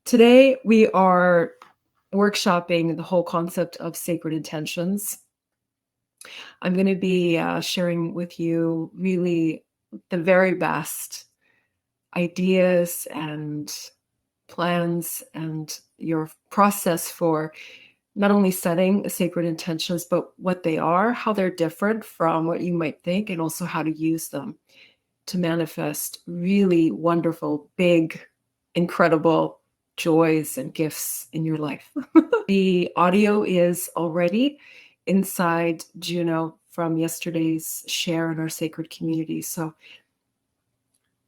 Today, we are workshopping the whole concept of sacred intentions. I'm going to be sharing with you really the very best ideas and plans and your process for not only setting sacred intentions, but what they are, how they're different from what you might think, and also how to use them to manifest really wonderful, big, incredible joys and gifts in your life. The audio is already inside Juno from yesterday's share in our sacred community. So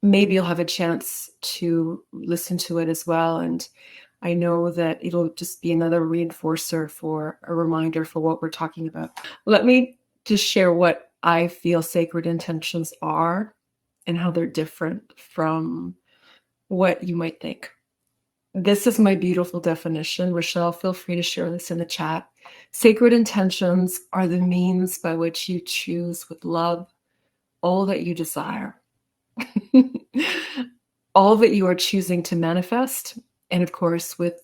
maybe you'll have a chance to listen to it as well. And I know that it'll just be another reinforcer for a reminder for what we're talking about. Let me just share what I feel sacred intentions are and how they're different from what you might think. This is my beautiful definition. Rochelle, feel free to share this in the chat. Sacred intentions are the means by which you choose with love all that you desire, all that you are choosing to manifest, and of course, with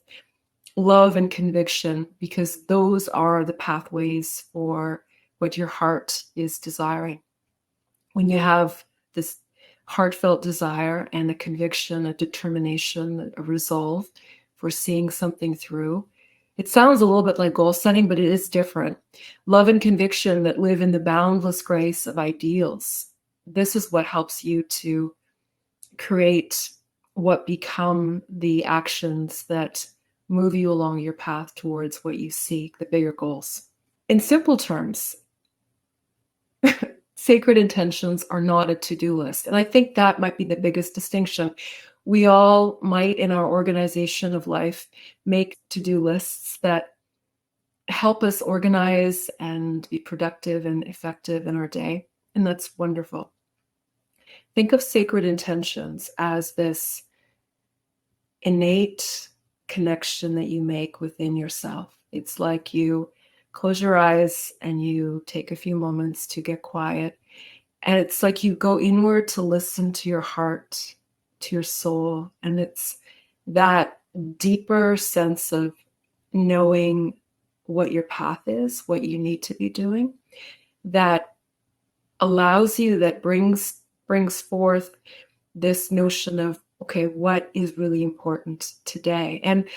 love and conviction, because those are the pathways for what your heart is desiring. When you have this heartfelt desire and a conviction, a determination, a resolve for seeing something through, it sounds a little bit like goal setting, but it is different. Love and conviction that live in the boundless grace of ideals. This is what helps you to create what become the actions that move you along your path towards what you seek, the bigger goals. In simple terms, sacred intentions are not a to-do list. And I think that might be the biggest distinction. We all might, in our organization of life, make to-do lists that help us organize and be productive and effective in our day. And that's wonderful. Think of sacred intentions as this innate connection that you make within yourself. It's like you close your eyes and you take a few moments to get quiet. And it's like you go inward to listen to your heart, to your soul. And it's that deeper sense of knowing what your path is, what you need to be doing, that allows you, that brings forth this notion of, okay, what is really important today? And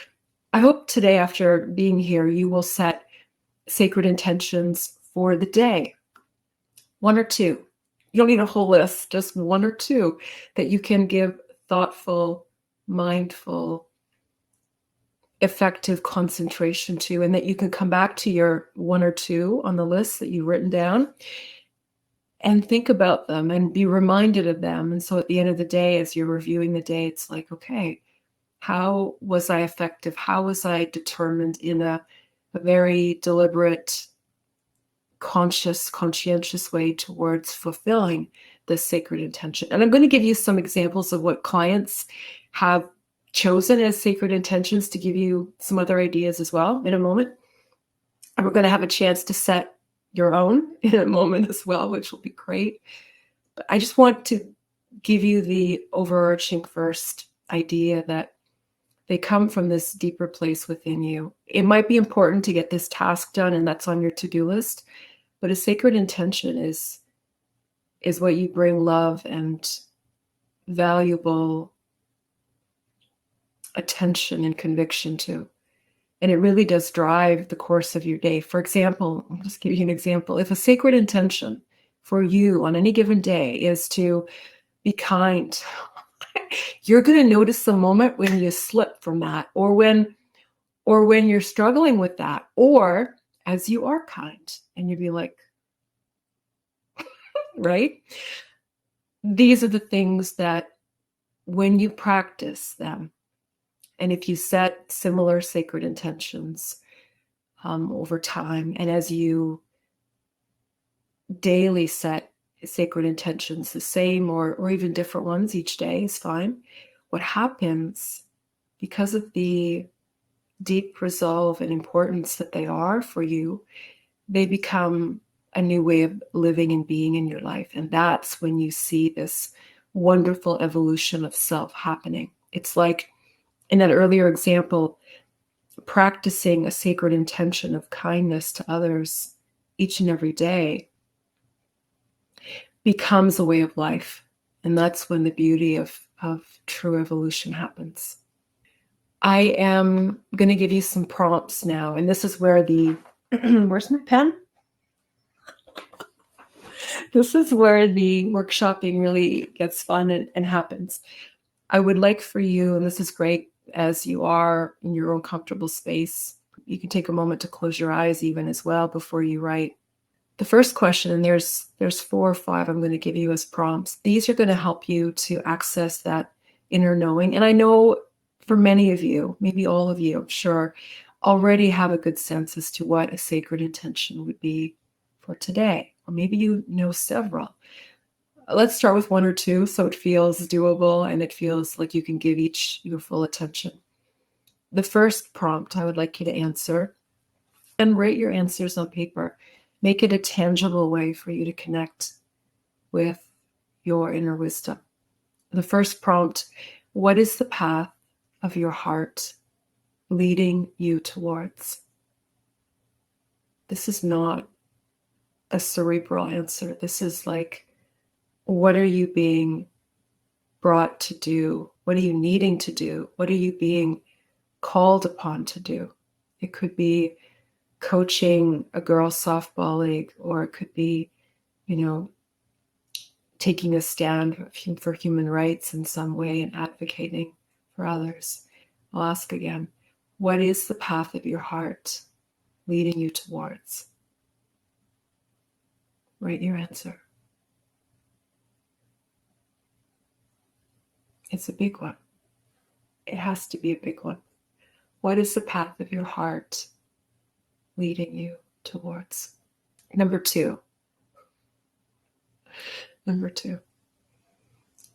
I hope today, after being here, you will set sacred intentions for the day. One or two. You don't need a whole list, just one or two that you can give thoughtful, mindful, effective concentration to, and that you can come back to your one or two on the list that you've written down and think about them and be reminded of them. And so at the end of the day, as you're reviewing the day, it's like, okay, how was I effective? How was I determined in a very deliberate, conscientious way towards fulfilling this sacred intention? And I'm going to give you some examples of what clients have chosen as sacred intentions to give you some other ideas as well in a moment. And we're going to have a chance to set your own in a moment as well, which will be great. But I just want to give you the overarching first idea that they come from this deeper place within you. It might be important to get this task done, and that's on your to-do list, but a sacred intention is what you bring love and valuable attention and conviction to. And it really does drive the course of your day. For example, I'll just give you an example. If a sacred intention for you on any given day is to be kind, you're going to notice the moment when you slip from that, or when you're struggling with that, or as you are kind and you'd be like, right? These are the things that when you practice them, and if you set similar sacred intentions over time, and as you daily set sacred intentions, the same or even different ones each day is fine. What happens, because of the deep resolve and importance that they are for you, they become a new way of living and being in your life. And that's when you see this wonderful evolution of self happening. It's like In that earlier example, practicing a sacred intention of kindness to others each and every day becomes a way of life. And that's when the beauty of true evolution happens. I am going to give you some prompts now. And this is where where's my pen? This is where the workshopping really gets fun and happens. I would like for you, and this is great as you are in your own comfortable space, you can take a moment to close your eyes even as well before you write. The first question, and there's 4 or 5 I'm going to give you as prompts. These are going to help you to access that inner knowing. And I know for many of you, maybe all of you, I'm sure, already have a good sense as to what a sacred intention would be for today. Or maybe you know several. Let's start with 1 or 2 so it feels doable and it feels like you can give each your full attention. The first prompt I would like you to answer, and write your answers on paper. Make it a tangible way for you to connect with your inner wisdom. The first prompt, what is the path of your heart leading you towards? This is not a cerebral answer. This is like, what are you being brought to do? What are you needing to do? What are you being called upon to do? It could be coaching a girls' softball league, or it could be, taking a stand for human rights in some way and advocating for others. I'll ask again, what is the path of your heart leading you towards? Write your answer. It's a big one. It has to be a big one. What is the path of your heart leading you towards? Number two.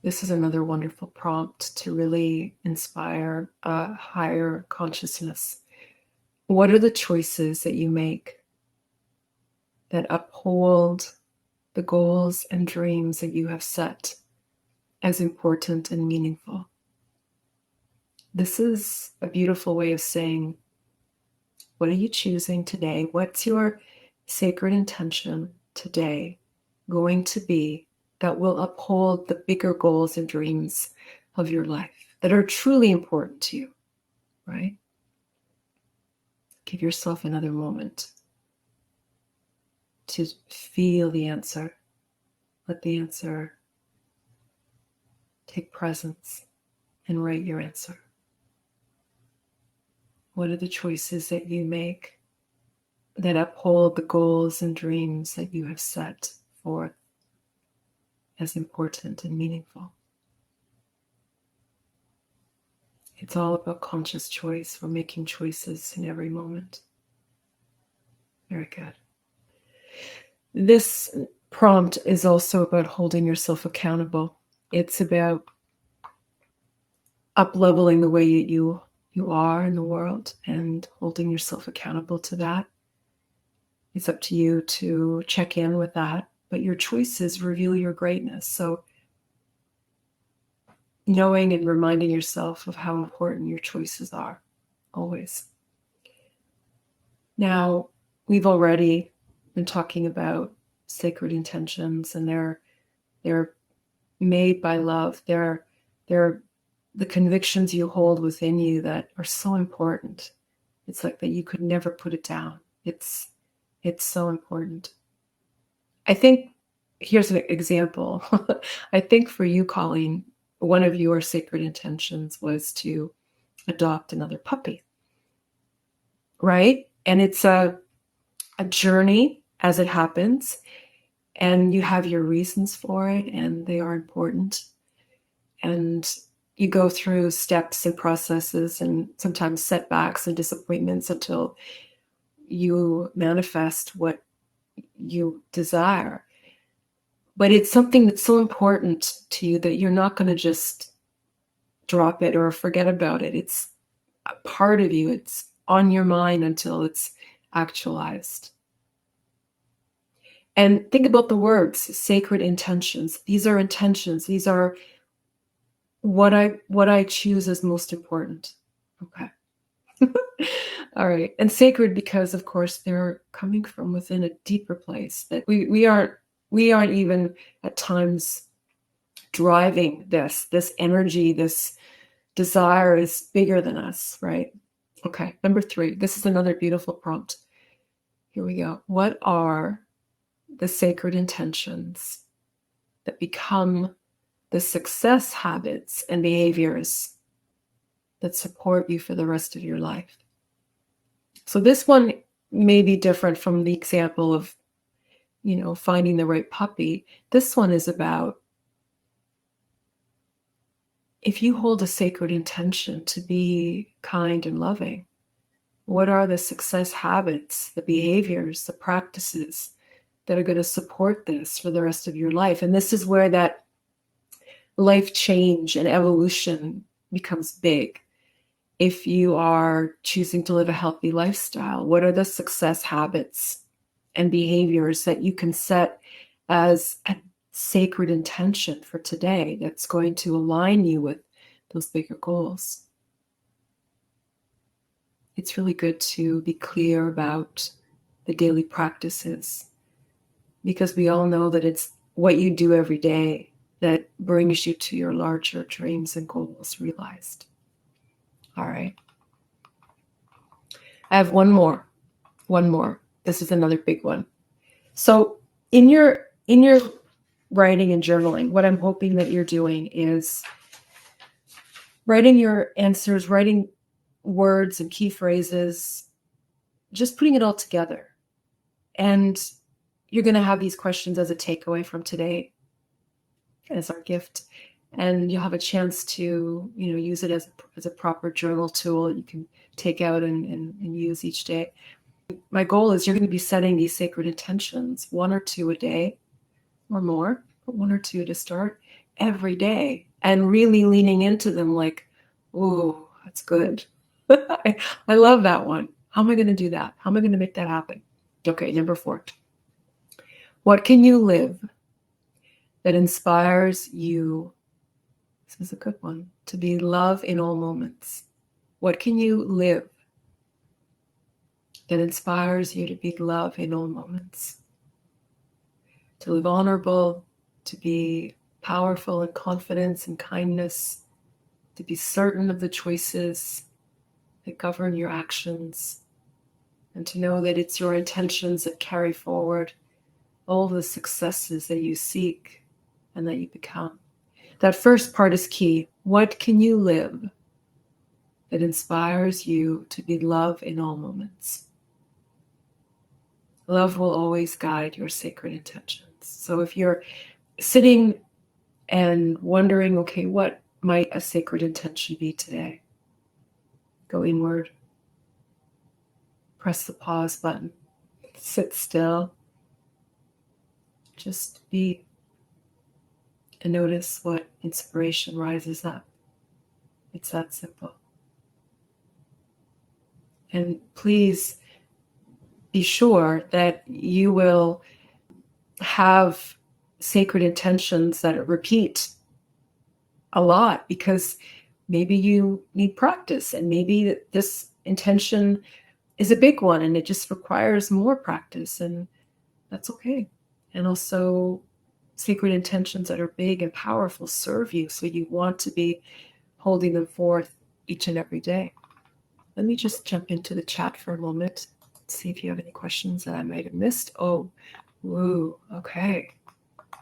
This is another wonderful prompt to really inspire a higher consciousness. What are the choices that you make that uphold the goals and dreams that you have set as important and meaningful? This is a beautiful way of saying, what are you choosing today? What's your sacred intention today going to be that will uphold the bigger goals and dreams of your life that are truly important to you, right? Give yourself another moment to feel the answer. Let the answer take presence and write your answer. What are the choices that you make that uphold the goals and dreams that you have set forth as important and meaningful? It's all about conscious choice. We're making choices in every moment. Very good. This prompt is also about holding yourself accountable. It's about up-leveling the way you are in the world and holding yourself accountable to that. It's up to you to check in with that, but your choices reveal your greatness. So knowing and reminding yourself of how important your choices are, always. Now, we've already been talking about sacred intentions, and they're made by love. They're the convictions you hold within you that are so important. It's like that you could never put it down. It's so important. I think, here's an example. I think for you, Colleen, one of your sacred intentions was to adopt another puppy, right? And it's a journey as it happens, and you have your reasons for it, and they are important. And you go through steps and processes and sometimes setbacks and disappointments until you manifest what you desire. But it's something that's so important to you that you're not going to just drop it or forget about it. It's a part of you. It's on your mind until it's actualized. And think about the words, sacred intentions. These are intentions. These are what I choose as most important. Okay. All right. And sacred because of course they're coming from within a deeper place that we aren't even at times driving this energy, this desire is bigger than us, right? Okay. Number 3. This is another beautiful prompt. Here we go. What are the sacred intentions that become the success habits and behaviors that support you for the rest of your life? So this one may be different from the example of, finding the right puppy. This one is about if you hold a sacred intention to be kind and loving, what are the success habits, the behaviors, the practices that are going to support this for the rest of your life? And this is where that life change and evolution becomes big. If you are choosing to live a healthy lifestyle, what are the success habits and behaviors that you can set as a sacred intention for today that's going to align you with those bigger goals? It's really good to be clear about the daily practices because we all know that it's what you do every day that brings you to your larger dreams and goals realized. All right. I have one more. One more. This is another big one. So in your writing and journaling, what I'm hoping that you're doing is writing your answers, writing words and key phrases, just putting it all together. And you're going to have these questions as a takeaway from today, as our gift. And you'll have a chance to, use it as a proper journal tool that you can take out and use each day. My goal is you're going to be setting these sacred intentions, 1 or 2 a day or more, but 1 or 2 to start every day, and really leaning into them like, oh, that's good. I love that one. How am I going to do that? How am I going to make that happen? Okay, number 4. What can you live that inspires you? This is a good one. To be love in all moments. What can you live that inspires you to be love in all moments? To live honorable, to be powerful in confidence and kindness, to be certain of the choices that govern your actions, and to know that it's your intentions that carry forward all the successes that you seek and that you become. That first part is key. What can you live that inspires you to be love in all moments? Love will always guide your sacred intentions. So if you're sitting and wondering, okay, what might a sacred intention be today? Go inward. Press the pause button. Sit still. Just be and notice what inspiration rises up. It's that simple. And please be sure that you will have sacred intentions that repeat a lot, because maybe you need practice, and maybe this intention is a big one and it just requires more practice, and that's okay. And also, sacred intentions that are big and powerful serve you, so you want to be holding them forth each and every day. Let me just jump into the chat for a moment, see if you have any questions that I might have missed. Oh, woo, okay.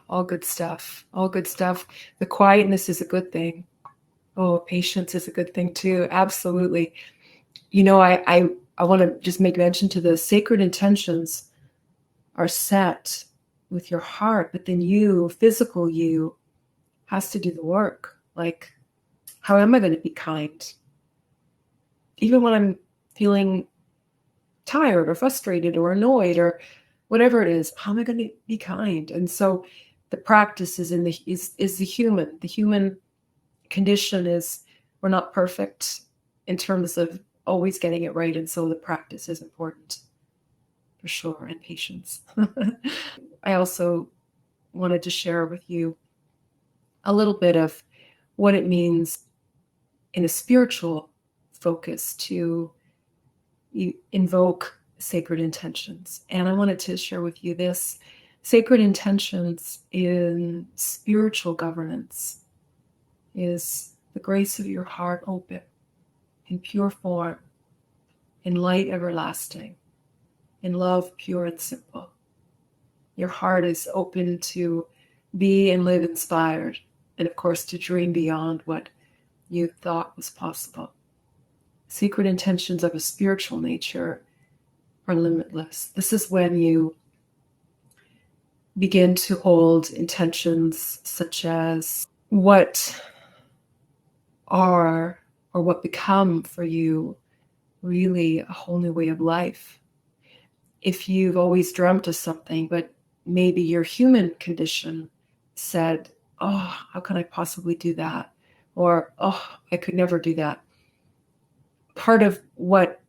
All good stuff. All good stuff. The quietness is a good thing. Oh, patience is a good thing too. Absolutely. I want to just make mention to the sacred intentions are set with your heart, but then you, physical you, has to do the work. Like, how am I going to be kind? Even when I'm feeling tired or frustrated or annoyed or whatever it is, how am I going to be kind? And so the practice is is the human. The human condition is we're not perfect in terms of always getting it right. And so the practice is important for sure, and patience. I also wanted to share with you a little bit of what it means in a spiritual focus to invoke sacred intentions. And I wanted to share with you this. Sacred intentions in spiritual governance is the grace of your heart open, in pure form, in light everlasting, in love pure and simple. Your heart is open to be and live inspired, and of course to dream beyond what you thought was possible. Secret intentions of a spiritual nature are limitless. This is when you begin to hold intentions such as what are or what become for you really a whole new way of life. If you've always dreamt of something, but maybe your human condition said, oh, how can I possibly do that? Or, oh, I could never do that. Part of what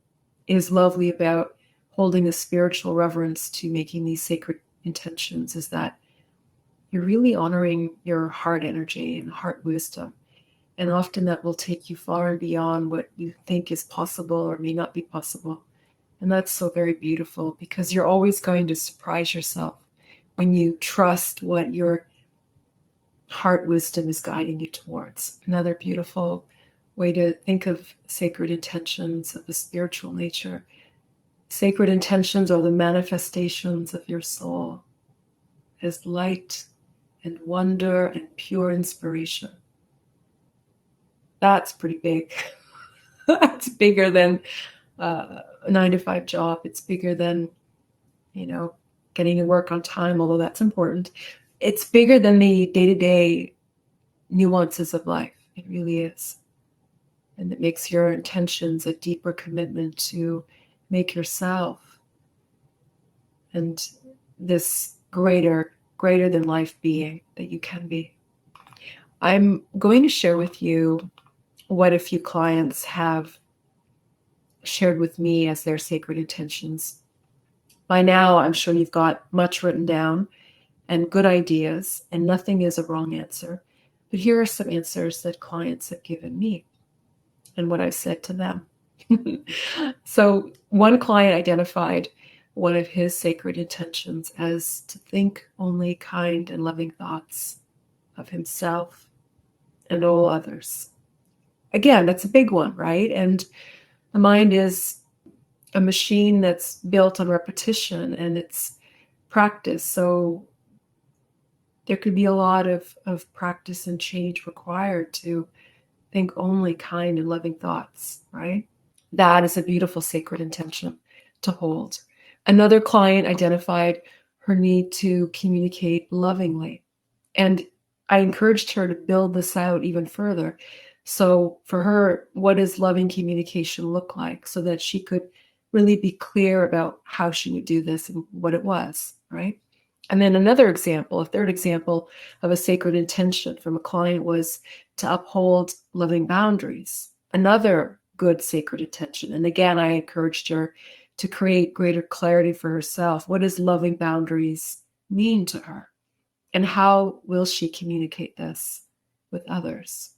is lovely about holding a spiritual reverence to making these sacred intentions is that you're really honoring your heart energy and heart wisdom. And often that will take you far and beyond what you think is possible or may not be possible. And that's so very beautiful, because you're always going to surprise yourself when you trust what your heart wisdom is guiding you towards. Another beautiful way to think of sacred intentions of the spiritual nature. Sacred intentions are the manifestations of your soul as light and wonder and pure inspiration. That's pretty big. That's bigger than a 9-to-5 job. It's bigger than, getting to work on time, although that's important. It's bigger than the day-to-day nuances of life. It really is. And it makes your intentions a deeper commitment to make yourself and this greater than life being that you can be. I'm going to share with you what a few clients have shared with me as their sacred intentions. By now, I'm sure you've got much written down and good ideas, and nothing is a wrong answer. But here are some answers that clients have given me and what I've said to them. So one client identified one of his sacred intentions as to think only kind and loving thoughts of himself and all others. Again, that's a big one, right? And the mind is a machine that's built on repetition and it's practice. So there could be a lot of practice and change required to think only kind and loving thoughts, right? That is a beautiful sacred intention to hold. Another client identified her need to communicate lovingly. And I encouraged her to build this out even further. So for her, what does loving communication look like, so that she could really be clear about how she would do this and what it was, right? And then another example, a third example of a sacred intention from a client was to uphold loving boundaries. Another good sacred intention. And again, I encouraged her to create greater clarity for herself. What does loving boundaries mean to her? And how will she communicate this with others?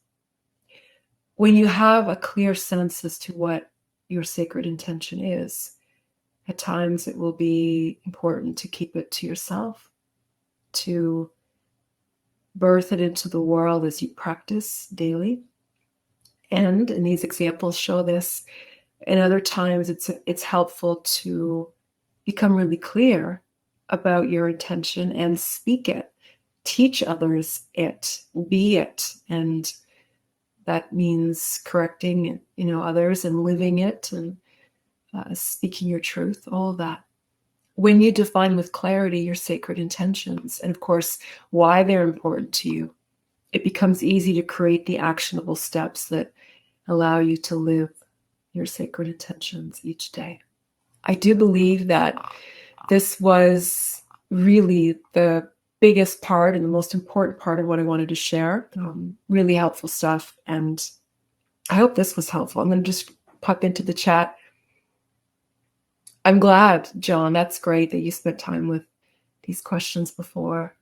When you have a clear sense as to what your sacred intention is, at times it will be important to keep it to yourself, to birth it into the world as you practice daily. And these examples show this. And other times it's helpful to become really clear about your intention and speak it, teach others it, be it. And that means correcting, others and living it and speaking your truth, all of that. When you define with clarity your sacred intentions and, of course, why they're important to you, it becomes easy to create the actionable steps that allow you to live your sacred intentions each day. I do believe that this was really the biggest part and the most important part of what I wanted to share. Really helpful stuff. And I hope this was helpful. I'm going to just pop into the chat. I'm glad, John. That's great that you spent time with these questions before.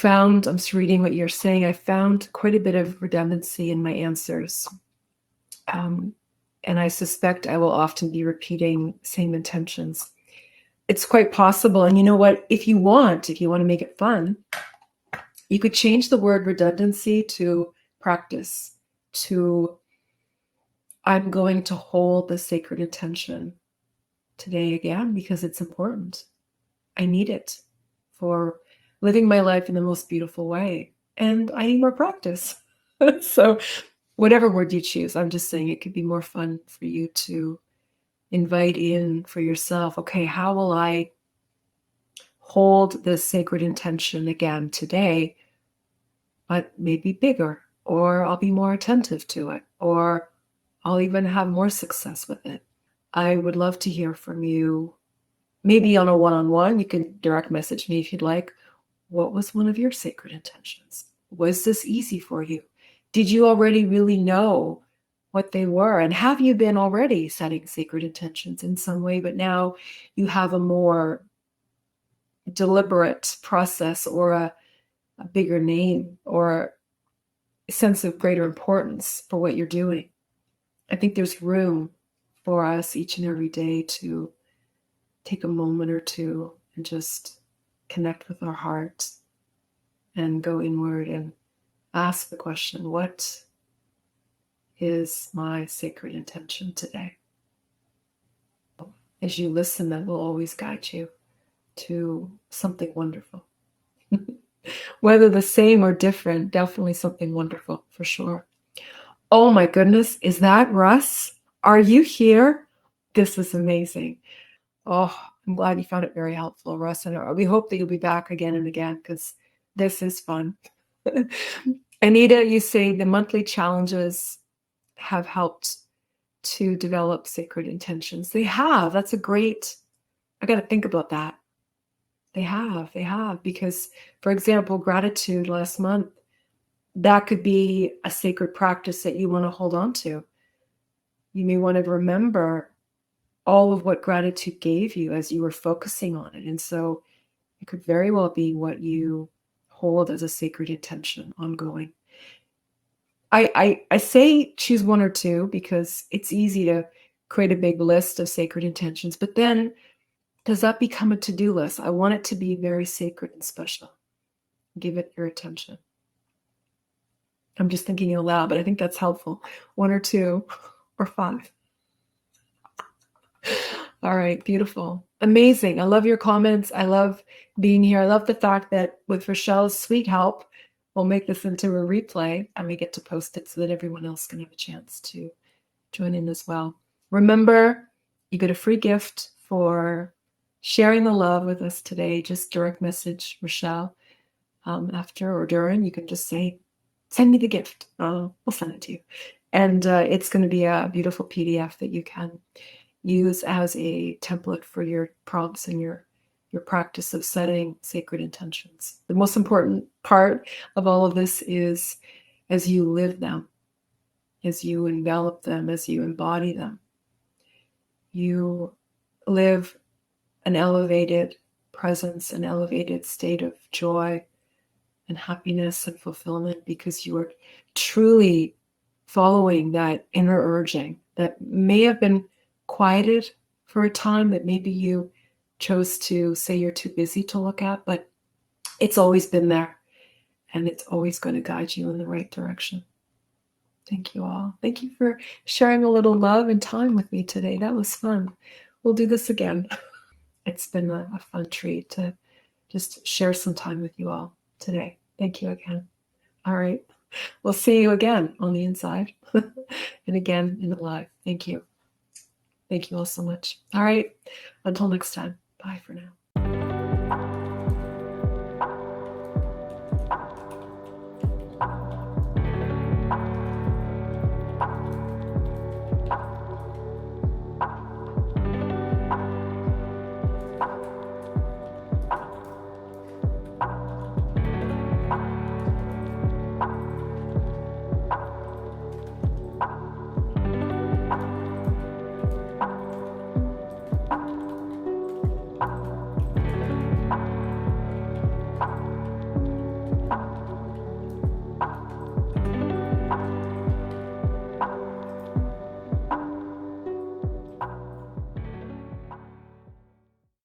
I'm just reading what you're saying. I found quite a bit of redundancy in my answers. And I suspect I will often be repeating same intentions. It's quite possible. And you know what? If you want to make it fun, you could change the word redundancy to practice, to I'm going to hold the sacred intention today again because it's important. I need it for living my life in the most beautiful way. And I need more practice. So, whatever word you choose, I'm just saying it could be more fun for you to invite in for yourself. Okay, how will I hold this sacred intention again today, but maybe bigger, or I'll be more attentive to it, or I'll even have more success with it. I would love to hear from you. Maybe on a one-on-one, you can direct message me if you'd like. What was one of your sacred intentions? Was this easy for you? Did you already really know what they were? And have you been already setting sacred intentions in some way, but now you have a more deliberate process or a bigger name or a sense of greater importance for what you're doing? I think there's room for us each and every day to take a moment or two and just connect with our hearts and go inward and ask the question, what is my sacred intention today? As you listen, that will always guide you to something wonderful. Whether the same or different, definitely something wonderful for sure. Oh my goodness, is that Russ? Are you here? This is amazing. Oh, I'm glad you found it very helpful, Russ. And we hope that you'll be back again and again because this is fun. Anita, you say the monthly challenges have helped to develop sacred intentions. They have. That's a great, I got to think about that. They have. Because, for example, gratitude last month, that could be a sacred practice that you want to hold on to. You may want to remember all of what gratitude gave you as you were focusing on it. And so it could very well be what you hold as a sacred intention ongoing. I say choose one or two because it's easy to create a big list of sacred intentions, but then does that become a to-do list? I want it to be very sacred and special. Give it your attention. I'm just thinking aloud, but I think that's helpful. One or two or five. All right, beautiful. Amazing. I love your comments. I love being here. I love the fact that with Rochelle's sweet help, we'll make this into a replay and we get to post it so that everyone else can have a chance to join in as well. Remember, you get a free gift for sharing the love with us today. Just direct message Rochelle after or during. You can just say, send me the gift. We'll send it to you. And it's going to be a beautiful PDF that you can use as a template for your prompts and your practice of setting sacred intentions. The most important part of all of this is as you live them, as you envelop them, as you embody them, you live an elevated presence, an elevated state of joy and happiness and fulfillment because you are truly following that inner urging that may have been quieted for a time, that maybe you chose to say you're too busy to look at, but it's always been there and it's always going to guide you in the right direction. Thank you all. Thank you for sharing a little love and time with me today. That was fun. We'll do this again. It's been a fun treat to just share some time with you all today. Thank you again. All right. We'll see you again on the inside and again in the live. Thank you. Thank you all so much. All right. Until next time. Bye for now.